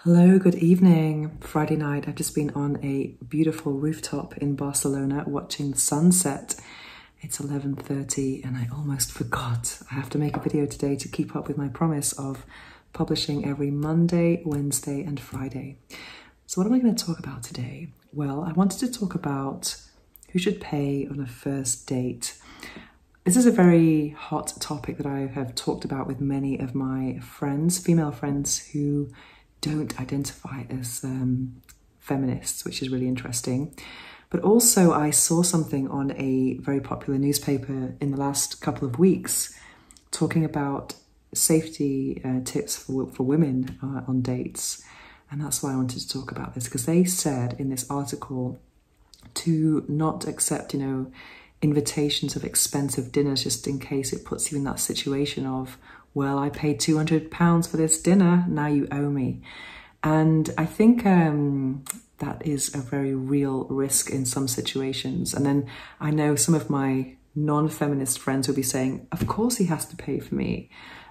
Hello, good evening. Friday night, I've just been on a beautiful rooftop in Barcelona watching the sunset. It's 11:30 and I almost forgot. I have to make a video today to keep up with my promise of publishing every Monday, Wednesday and Friday. So what am I going to talk about today? Well, I wanted to talk about who should pay on a first date. This is a very hot topic that I have talked about with many of my friends, female friends who don't identify as feminists, which is really interesting. But also I saw something on a very popular newspaper in the last couple of weeks talking about safety tips for women on dates. And that's why I wanted to talk about this, because they said in this article to not accept, invitations of expensive dinners just in case it puts you in that situation of, well, I paid £200 for this dinner, now you owe me. And I think that is a very real risk in some situations. And then I know some of my non-feminist friends will be saying, of course he has to pay for me.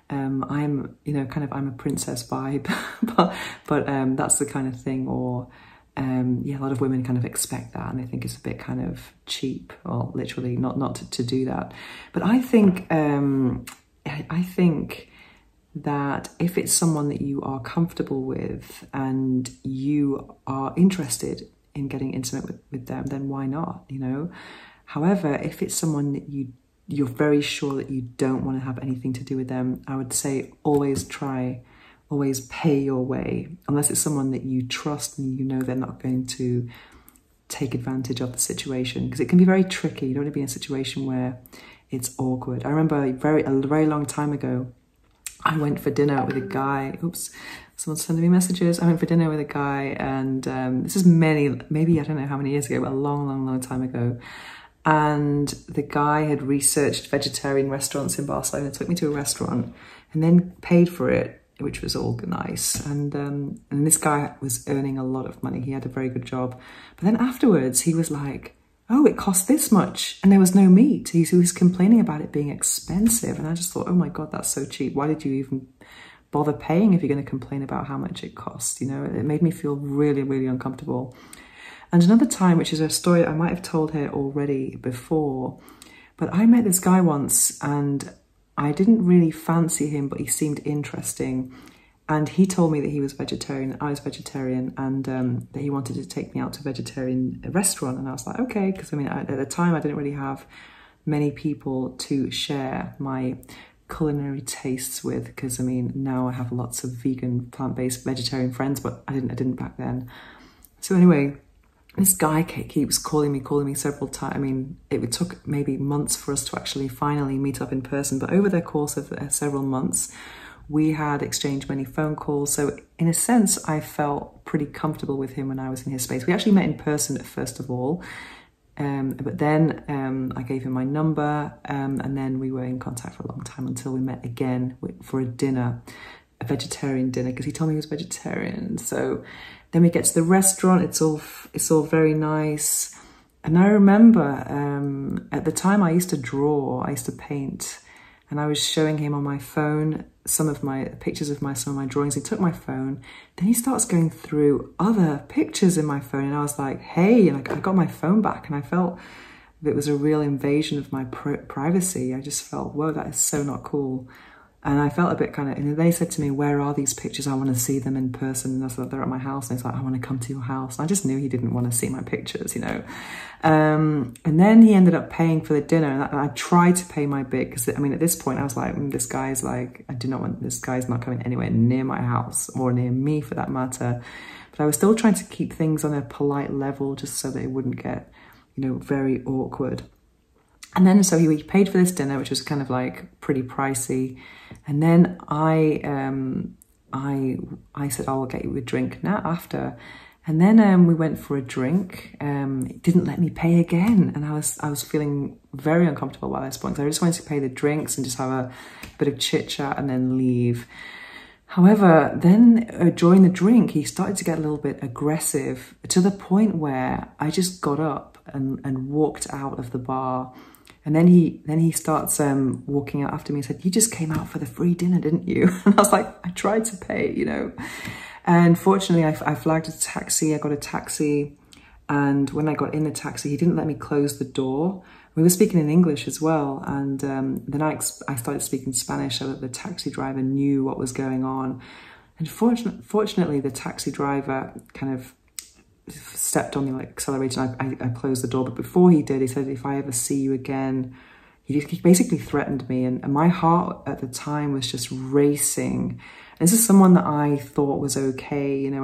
I'm a princess vibe, but that's the kind of thing, or a lot of women kind of expect that and they think it's a bit kind of cheap, or literally not to do that. But I think that if it's someone that you are comfortable with and you are interested in getting intimate with them, then why not, However, if it's someone that you're very sure that you don't want to have anything to do with them, I would say always pay your way, unless it's someone that you trust and they're not going to take advantage of the situation, because it can be very tricky. You don't want to be in a situation where it's awkward. I remember a very long time ago, I went for dinner with a guy. Oops, someone's sending me messages. I went for dinner with a guy, and this is maybe I don't know how many years ago, but a long time ago. And the guy had researched vegetarian restaurants in Barcelona, took me to a restaurant, and then paid for it, which was all nice. And this guy was earning a lot of money. He had a very good job. But then afterwards, he was like, oh, it cost this much, and there was no meat. He was complaining about it being expensive. And I just thought, oh my God, that's so cheap. Why did you even bother paying if you're going to complain about how much it costs? It made me feel really, really uncomfortable. And another time, which is a story I might have told here already before, but I met this guy once and I didn't really fancy him, but he seemed interesting. And he told me that he was vegetarian, I was vegetarian, and that he wanted to take me out to a vegetarian restaurant. And I was like, okay, because at the time I didn't really have many people to share my culinary tastes with, because now I have lots of vegan, plant-based, vegetarian friends, but I didn't back then. So anyway, this guy keeps calling me several times. It took maybe months for us to actually finally meet up in person, but over the course of several months, we had exchanged many phone calls. So in a sense, I felt pretty comfortable with him when I was in his space. We actually met in person first of all, but then I gave him my number, and then we were in contact for a long time until we met again for a dinner, a vegetarian dinner, because he told me he was vegetarian. So then we get to the restaurant. It's all very nice. And I remember at the time I used to paint, and I was showing him on my phone some of my pictures of some of my drawings. He took my phone, then he starts going through other pictures in my phone, and I was like, hey, and I got my phone back, and I felt that it was a real invasion of my privacy. I just felt, whoa, that is so not cool. And I felt a bit and they said to me, where are these pictures? I want to see them in person. And I was like, they're at my house. And he's like, I want to come to your house. And I just knew he didn't want to see my pictures, And then he ended up paying for the dinner. And I tried to pay my bit because, at this point I was like, this guy's not coming anywhere near my house, or near me for that matter. But I was still trying to keep things on a polite level just so that it wouldn't get, very awkward. And then so he paid for this dinner, which was kind of pretty pricey. And then I said, I'll get you a drink now after. And then we went for a drink. It didn't let me pay again. And I was feeling very uncomfortable by this point. So I just wanted to pay the drinks and just have a bit of chit chat and then leave. However, then during the drink, he started to get a little bit aggressive, to the point where I just got up and walked out of the bar. And then he starts walking out after me and said, you just came out for the free dinner, didn't you? And I was like, I tried to pay, And fortunately, I flagged a taxi. I got a taxi. And when I got in the taxi, he didn't let me close the door. We were speaking in English as well. And then I started speaking Spanish so that the taxi driver knew what was going on. And fortunately, the taxi driver kind of stepped on the accelerator and I closed the door. But before he did, he said, if I ever see you again, he basically threatened me. And my heart at the time was just racing. And this is someone that I thought was okay. You know,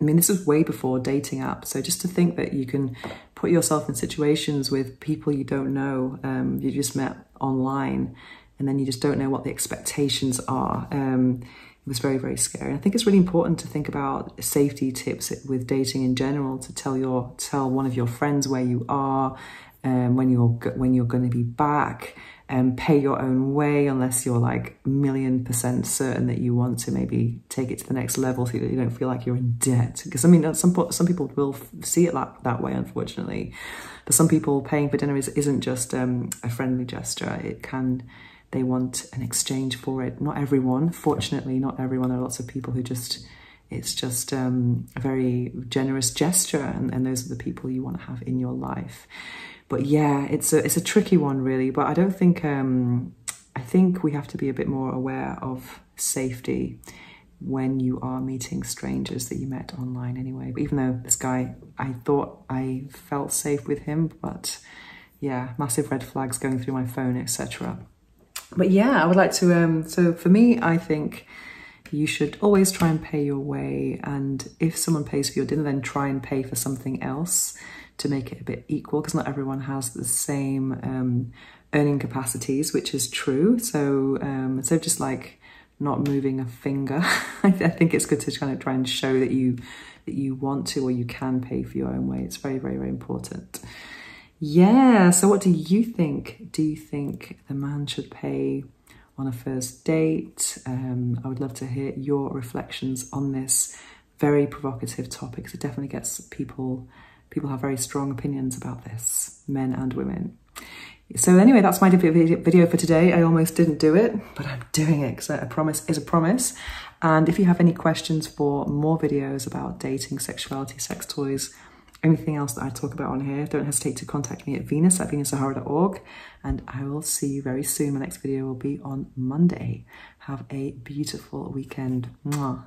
I mean, this was way before dating apps. So just to think that you can put yourself in situations with people you don't know, you just met online, and then you just don't know what the expectations are. It was very, very scary. I think it's really important to think about safety tips with dating in general, to tell one of your friends where you are, when you're going to be back, and pay your own way unless you're like 1,000,000% certain that you want to maybe take it to the next level so that you don't feel like you're in debt. Because I mean, some people will see it that way, unfortunately. For some people, paying for dinner isn't just a friendly gesture. They want an exchange for it. Not everyone, fortunately, not everyone. There are lots of people who it's just a very generous gesture, and those are the people you want to have in your life. But yeah, it's a tricky one, really. But I don't think, I think we have to be a bit more aware of safety when you are meeting strangers that you met online anyway. But even though this guy, I thought I felt safe with him, but yeah, massive red flags going through my phone, etc. But yeah, I would like to, so for me, I think you should always try and pay your way. And if someone pays for your dinner, then try and pay for something else to make it a bit equal, because not everyone has the same earning capacities, which is true. So instead of just like not moving a finger, I think it's good to kind of try and show that you want to, or you can pay for your own way. It's very, very, very important. Yeah, so what do you think? Do you think the man should pay on a first date? I would love to hear your reflections on this very provocative topic, because it definitely gets people have very strong opinions about this, men and women. So anyway, that's my video for today. I almost didn't do it, but I'm doing it because a promise is a promise. And if you have any questions for more videos about dating, sexuality, sex toys, anything else that I talk about on here, don't hesitate to contact me at venus@venussahara.org. And I will see you very soon. My next video will be on Monday. Have a beautiful weekend. Mwah.